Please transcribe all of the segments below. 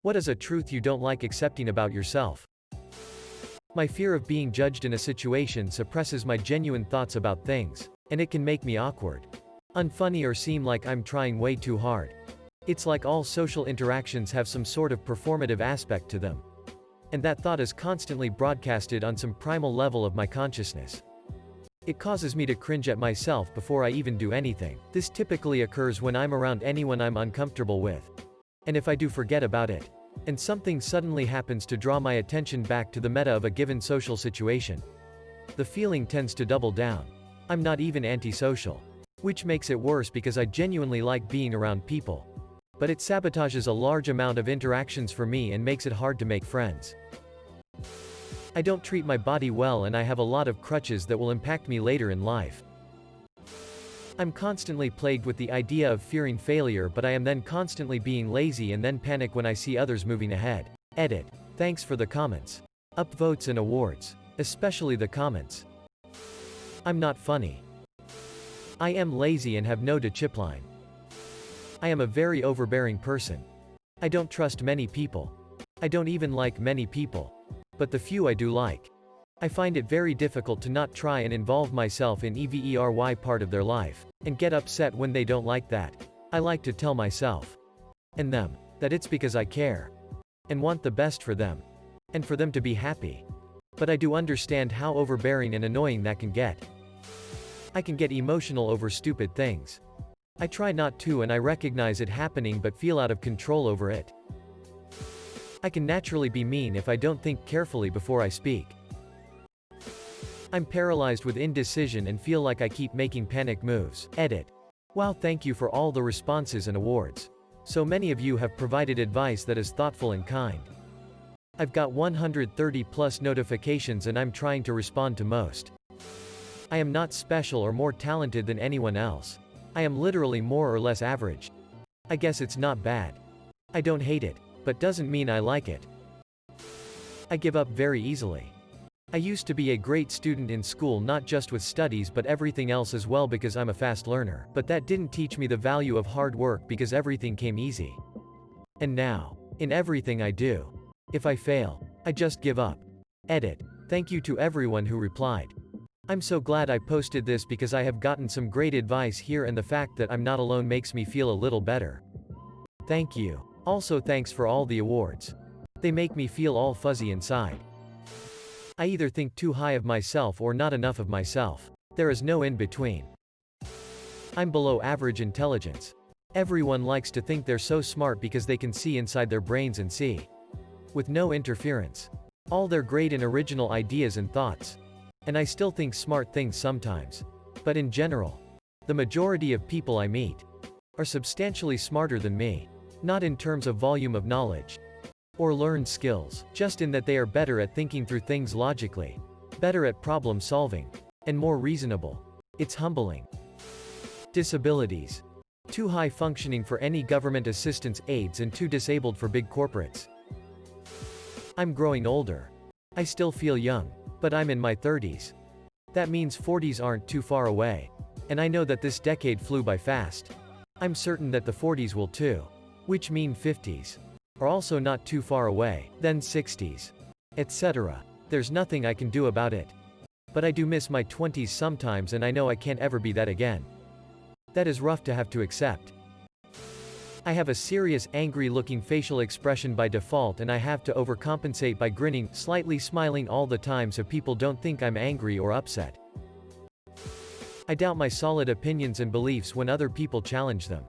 What is a truth you don't like accepting about yourself? My fear of being judged in a situation suppresses my genuine thoughts about things, and it can make me awkward, unfunny, or seem like I'm trying way too hard. It's like all social interactions have some sort of performative aspect to them. And that thought is constantly broadcasted on some primal level of my consciousness. It causes me to cringe at myself before I even do anything. This typically occurs when I'm around anyone I'm uncomfortable with. And if I do forget about it, and something suddenly happens to draw my attention back to the meta of a given social situation, the feeling tends to double down. I'm not even antisocial. Which makes it worse because I genuinely like being around people. But it sabotages a large amount of interactions for me and makes it hard to make friends. I don't treat my body well, and I have a lot of crutches that will impact me later in life. I'm constantly plagued with the idea of fearing failure, but I am then constantly being lazy and then panic when I see others moving ahead. Edit. Thanks for the comments. Upvotes and awards. Especially the comments. I'm not funny. I am lazy and have no discipline. I am a very overbearing person. I don't trust many people. I don't even like many people. But the few I do like, I find it very difficult to not try and involve myself in every part of their life, and get upset when they don't like that. I like to tell myself, and them, that it's because I care, and want the best for them, and for them to be happy. But I do understand how overbearing and annoying that can get. I can get emotional over stupid things. I try not to, and I recognize it happening but feel out of control over it. I can naturally be mean if I don't think carefully before I speak. I'm paralyzed with indecision and feel like I keep making panic moves. Edit. Wow, thank you for all the responses and awards. So many of you have provided advice that is thoughtful and kind. I've got 130 plus notifications and I'm trying to respond to most. I am not special or more talented than anyone else. I am literally more or less average. I guess it's not bad. I don't hate it, but doesn't mean I like it. I give up very easily. I used to be a great student in school, not just with studies but everything else as well, because I'm a fast learner. But that didn't teach me the value of hard work because everything came easy. And now, in everything I do, if I fail, I just give up. Edit. Thank you to everyone who replied. I'm so glad I posted this because I have gotten some great advice here, and the fact that I'm not alone makes me feel a little better. Thank you. Also, thanks for all the awards. They make me feel all fuzzy inside. I either think too high of myself or not enough of myself. There is no in between. I'm below average intelligence. Everyone likes to think they're so smart because they can see inside their brains and see, with no interference, all their great and original ideas and thoughts. And I still think smart things sometimes. But in general, the majority of people I meet are substantially smarter than me. Not in terms of volume of knowledge or learned skills, just in that they are better at thinking through things logically, better at problem solving, and more reasonable. It's humbling. Disabilities. Too high functioning for any government assistance aids and too disabled for big corporates. I'm growing older. I still feel young, but I'm in my 30s. That means 40s aren't too far away. And I know that this decade flew by fast. I'm certain that the 40s will too. Which mean 50s are also not too far away, then 60s, etc. There's nothing I can do about it. But I do miss my 20s sometimes, and I know I can't ever be that again. That is rough to have to accept. I have a serious, angry-looking facial expression by default, and I have to overcompensate by grinning, slightly smiling all the time so people don't think I'm angry or upset. I doubt my solid opinions and beliefs when other people challenge them.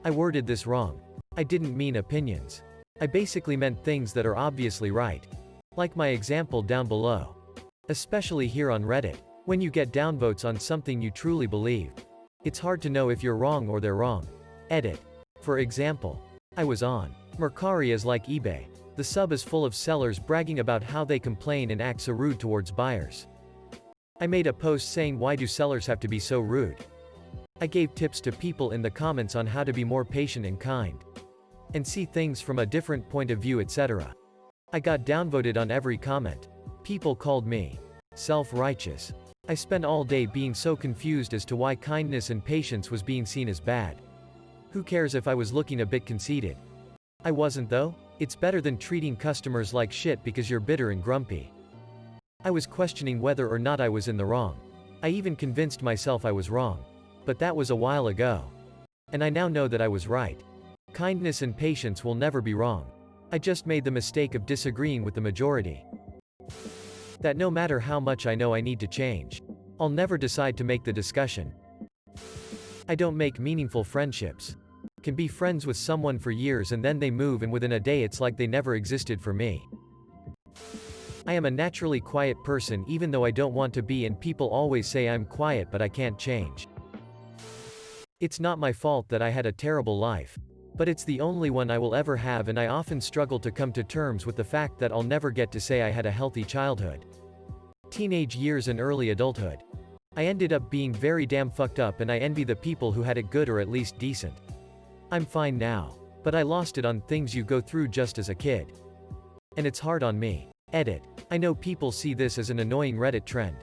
I worded this wrong. I didn't mean opinions. I basically meant things that are obviously right. Like my example down below. Especially here on Reddit. When you get downvotes on something you truly believe, it's hard to know if you're wrong or they're wrong. Edit. For example, I was on Mercari is like eBay. The sub is full of sellers bragging about how they complain and act so rude towards buyers. I made a post saying, why do sellers have to be so rude? I gave tips to people in the comments on how to be more patient and kind, and see things from a different point of view, etc. I got downvoted on every comment. People called me self-righteous. I spent all day being so confused as to why kindness and patience was being seen as bad. Who cares if I was looking a bit conceited? I wasn't though. It's better than treating customers like shit because you're bitter and grumpy. I was questioning whether or not I was in the wrong. I even convinced myself I was wrong. But that was a while ago. And I now know that I was right. Kindness and patience will never be wrong. I just made the mistake of disagreeing with the majority. That no matter how much I know I need to change, I'll never decide to make the discussion. I don't make meaningful friendships. Can be friends with someone for years and then they move and within a day it's like they never existed for me. I am a naturally quiet person even though I don't want to be, and people always say I'm quiet but I can't change. It's not my fault that I had a terrible life. But it's the only one I will ever have, and I often struggle to come to terms with the fact that I'll never get to say I had a healthy childhood, teenage years and early adulthood. I ended up being very damn fucked up and I envy the people who had it good or at least decent. I'm fine now. But I lost it on things you go through just as a kid. And it's hard on me. Edit. I know people see this as an annoying Reddit trend.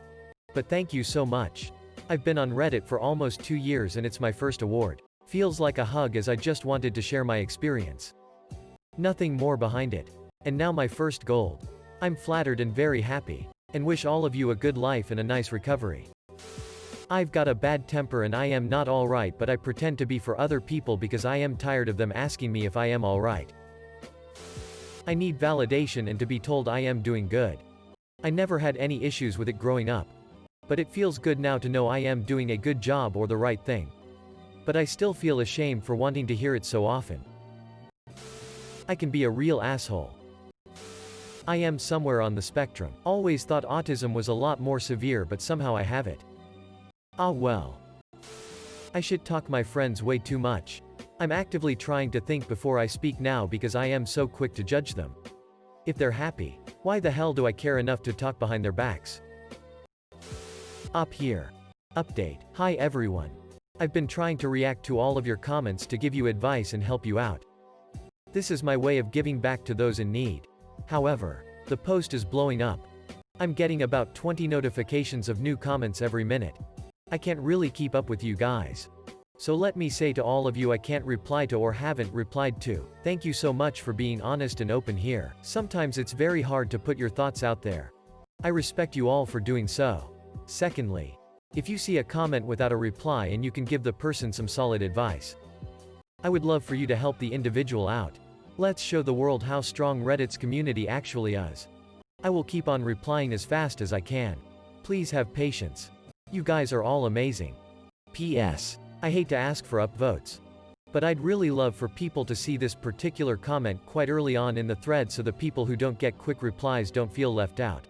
But thank you so much. I've been on Reddit for almost 2 years and it's my first award. Feels like a hug as I just wanted to share my experience. Nothing more behind it. And now my first gold. I'm flattered and very happy. And wish all of you a good life and a nice recovery. I've got a bad temper and I am not alright, but I pretend to be for other people because I am tired of them asking me if I am alright. I need validation and to be told I am doing good. I never had any issues with it growing up. But it feels good now to know I am doing a good job or the right thing. But I still feel ashamed for wanting to hear it so often. I can be a real asshole. I am somewhere on the spectrum. Always thought autism was a lot more severe, but somehow I have it. Ah well. I shit talk my friends way too much. I'm actively trying to think before I speak now because I am so quick to judge them. If they're happy, why the hell do I care enough to talk behind their backs? Up here. Update. Hi everyone. I've been trying to react to all of your comments to give you advice and help you out. This is my way of giving back to those in need. However, the post is blowing up. I'm getting about 20 notifications of new comments every minute. I can't really keep up with you guys. So let me say to all of you I can't reply to or haven't replied to, thank you so much for being honest and open here. Sometimes it's very hard to put your thoughts out there. I respect you all for doing so. Secondly, if you see a comment without a reply and you can give the person some solid advice, I would love for you to help the individual out. Let's show the world how strong Reddit's community actually is. I will keep on replying as fast as I can. Please have patience. You guys are all amazing. P.S. I hate to ask for upvotes. But I'd really love for people to see this particular comment quite early on in the thread so the people who don't get quick replies don't feel left out.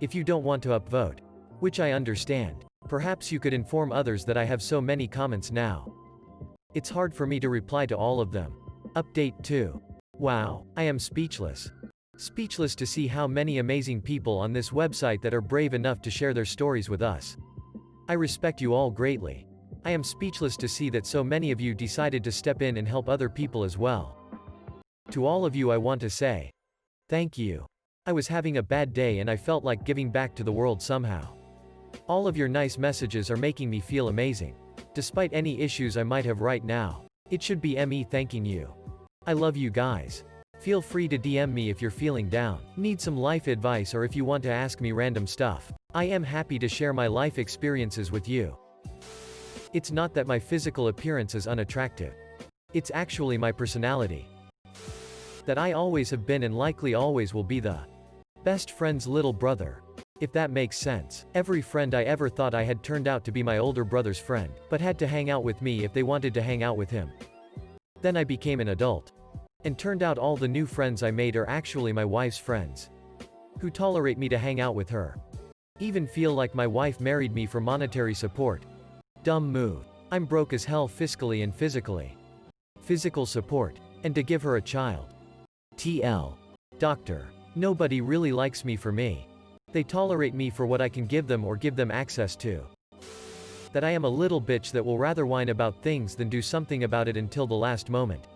If you don't want to upvote, which I understand, perhaps you could inform others that I have so many comments now. It's hard for me to reply to all of them. Update 2. Wow, I am speechless. Speechless to see how many amazing people on this website that are brave enough to share their stories with us. I respect you all greatly. I am speechless to see that so many of you decided to step in and help other people as well. To all of you I want to say, thank you. I was having a bad day and I felt like giving back to the world somehow. All of your nice messages are making me feel amazing. Despite any issues I might have right now, it should be me thanking you. I love you guys. Feel free to DM me if you're feeling down, need some life advice, or if you want to ask me random stuff. I am happy to share my life experiences with you. It's not that my physical appearance is unattractive. It's actually my personality. That I always have been and likely always will be the best friend's little brother. If that makes sense. Every friend I ever thought I had turned out to be my older brother's friend, but had to hang out with me if they wanted to hang out with him. Then I became an adult. And turned out all the new friends I made are actually my wife's friends. Who tolerate me to hang out with her. Even feel like my wife married me for monetary support. Dumb move. I'm broke as hell fiscally and physically. Physical support. And to give her a child. TL. Doctor. Nobody really likes me for me. They tolerate me for what I can give them or give them access to. That I am a little bitch that will rather whine about things than do something about it until the last moment.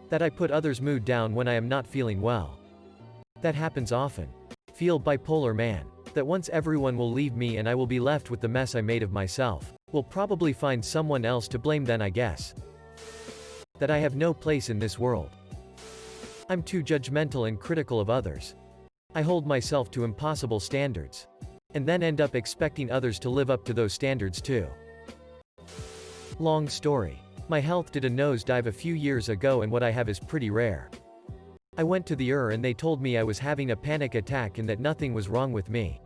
That I put others' mood down when I am not feeling well. That happens often. Feel bipolar man. That once everyone will leave me and I will be left with the mess I made of myself. Will probably find someone else to blame then I guess. That I have no place in this world. I'm too judgmental and critical of others. I hold myself to impossible standards. And then end up expecting others to live up to those standards too. Long story. My health did a nosedive a few years ago and what I have is pretty rare. I went to the and they told me I was having a panic attack and that nothing was wrong with me.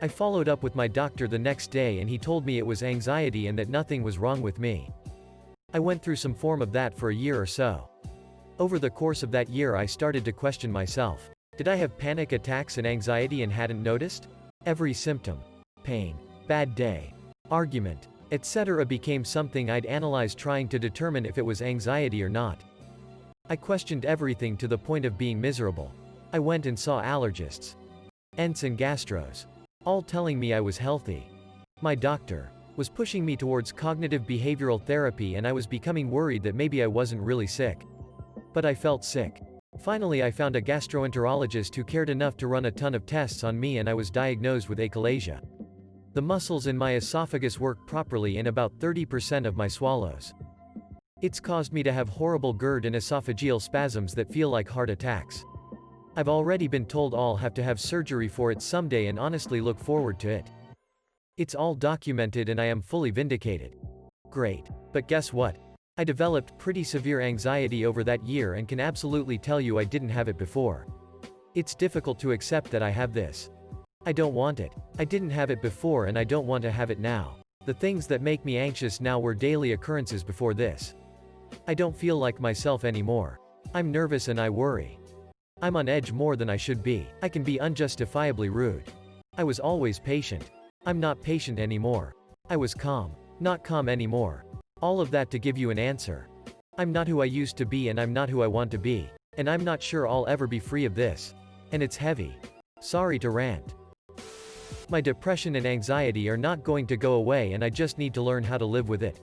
I followed up with my doctor the next day and he told me it was anxiety and that nothing was wrong with me. I went through some form of that for a year or so. Over the course of that year I started to question myself. Did I have panic attacks and anxiety and hadn't noticed? Every symptom, pain, bad day, argument, etc. became something I'd analyze trying to determine if it was anxiety or not. I questioned everything to the point of being miserable. I went and saw allergists, ENTs and gastros, all telling me I was healthy. My doctor was pushing me towards cognitive behavioral therapy and I was becoming worried that maybe I wasn't really sick. But I felt sick. Finally I found a gastroenterologist who cared enough to run a ton of tests on me and I was diagnosed with achalasia. The muscles in my esophagus work properly in about 30% of my swallows. It's caused me to have horrible GERD and esophageal spasms that feel like heart attacks. I've already been told I'll have to have surgery for it someday and honestly look forward to it. It's all documented and I am fully vindicated. Great. But guess what? I developed pretty severe anxiety over that year and can absolutely tell you I didn't have it before. It's difficult to accept that I have this. I don't want it. I didn't have it before and I don't want to have it now. The things that make me anxious now were daily occurrences before this. I don't feel like myself anymore. I'm nervous and I worry. I'm on edge more than I should be. I can be unjustifiably rude. I was always patient. I'm not patient anymore. I was calm. Not calm anymore. All of that to give you an answer. I'm not who I used to be and I'm not who I want to be. And I'm not sure I'll ever be free of this. And it's heavy. Sorry to rant. My depression and anxiety are not going to go away and I just need to learn how to live with it.